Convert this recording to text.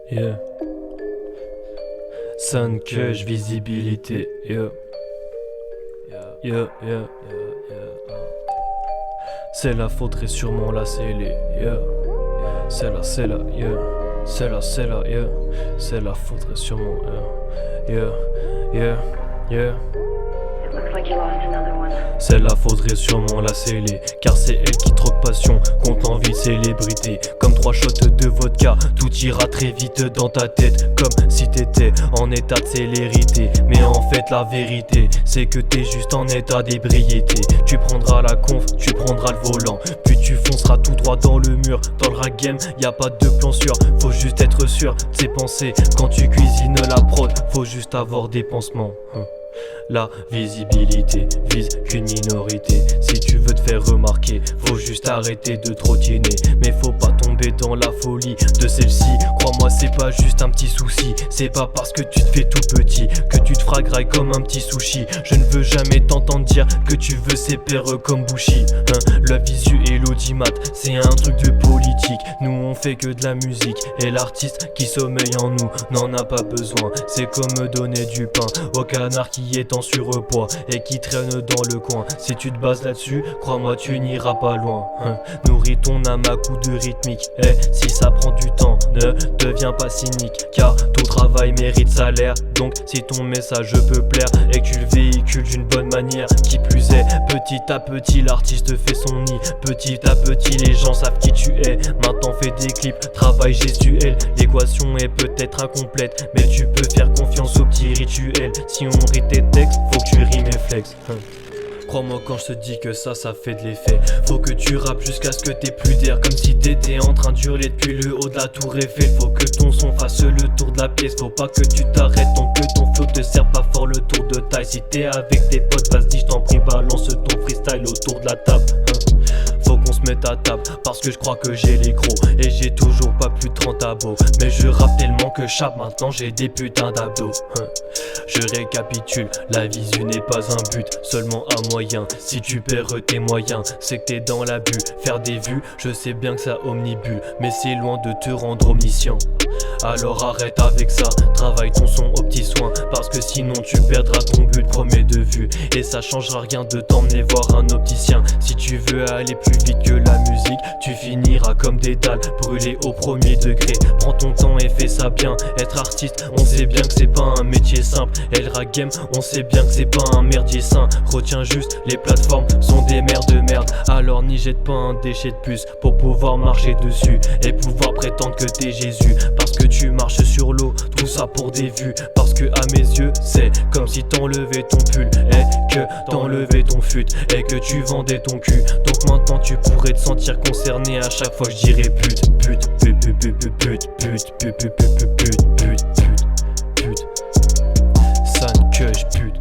Yeah. Sun Cush, visibilité. Yeah. Yeah, yeah. C'est la faudrait sûrement la sceller. Yeah. C'est la, yeah. C'est la, yeah. C'est la faudrait sûrement. Yeah. Yeah. Yeah. C'est la faudrait sûrement la sceller, car c'est elle qui troque passion contre envie de célébrité. Comme 3 shots de vodka, tout ira très vite dans ta tête, comme si t'étais en état de célérité. Mais en fait la vérité, c'est que t'es juste en état d'ébriété. Tu prendras la conf, tu prendras le volant, puis tu fonceras tout droit dans le mur. Dans le rap game, y a pas de plan sûr, faut juste être sûr de ses pensées. Quand tu cuisines la prod, faut juste avoir des pansements. La visibilité vise qu'une minorité. Si tu veux te faire remarquer, faut juste arrêter de trottiner. Mais faut pas tomber dans la folie de celle-ci. Crois-moi, c'est pas juste un petit souci. C'est pas parce que tu te fais tout petit que tu te feras graille comme un petit sushi. Je ne veux jamais t'entendre dire que tu veux s'épaire comme Bushi. La visu et l'audimat, c'est un truc de politique. Nous on fait que de la musique, et l'artiste qui sommeille en nous n'en a pas besoin. C'est comme donner du pain au canard qui est en surpoids et qui traîne dans le coin. Si tu te bases là-dessus, crois-moi tu n'iras pas loin. Nourris ton âme à coups de rythmique. Si ça prend du temps, ne deviens pas cynique, car ton travail mérite salaire. Donc si ton message peut plaire et que tu le véhicules d'une bonne manière, qui plus est, petit à petit l'artiste fait son nid. Petit à petit les gens savent qui tu es. Maintenant fais des clips, travail gestuel. L'équation est peut-être incomplète, mais tu peux faire confiance aux petits rituels. Si on rit tes textes, faut que tu rimes et flex. Crois-moi quand je te dis que ça fait de l'effet. Faut que tu rappes jusqu'à ce que t'aies plus d'air, comme si t'étais en train d'hurler depuis le haut de la tour Eiffel. Faut que ton son fasse le tour de la pièce. Faut pas que tu t'arrêtes tant que ton flow te sert pas fort le tour de taille. Si t'es avec tes potes, vas-y je t'en prie, balance ton freestyle autour de la table. Faut qu'on se mette à table, parce que je crois que j'ai les gros. Et j'ai toujours pas plus de 30 abos, mais je rappe tellement que chape, maintenant j'ai des putains d'abdos. Je récapitule, la visu n'est pas un but, seulement un moyen. Si tu perds tes moyens, c'est que t'es dans l'abus. Faire des vues, je sais bien que ça omnibule, mais c'est loin de te rendre omniscient. Alors arrête avec ça, travaille ton son aux petits soins, parce que sinon tu perdras ton but premier de vue. Et ça changera rien de t'emmener voir un opticien. Si tu veux aller plus vite que la musique, tu finiras comme des dalles brûlées au premier degré. Prends ton temps et fais ça bien. Être artiste, on sait bien que c'est pas un métier simple. Et le rap game, on sait bien que c'est pas un merdier sain. Retiens juste, les plateformes sont des mers de merde. Alors n'y jette pas un déchet de plus pour pouvoir marcher dessus et pouvoir prétendre que t'es Jésus. Parce que tu marches sur l'eau, tout ça pour des vues. Parce que à mes yeux, c'est comme si t'enlevais ton pull et que t'enlevais ton fut et que tu vendais ton cul. Donc maintenant tu pourrais te sentir concerné à chaque fois que je dirais pute. Sun Cush pute.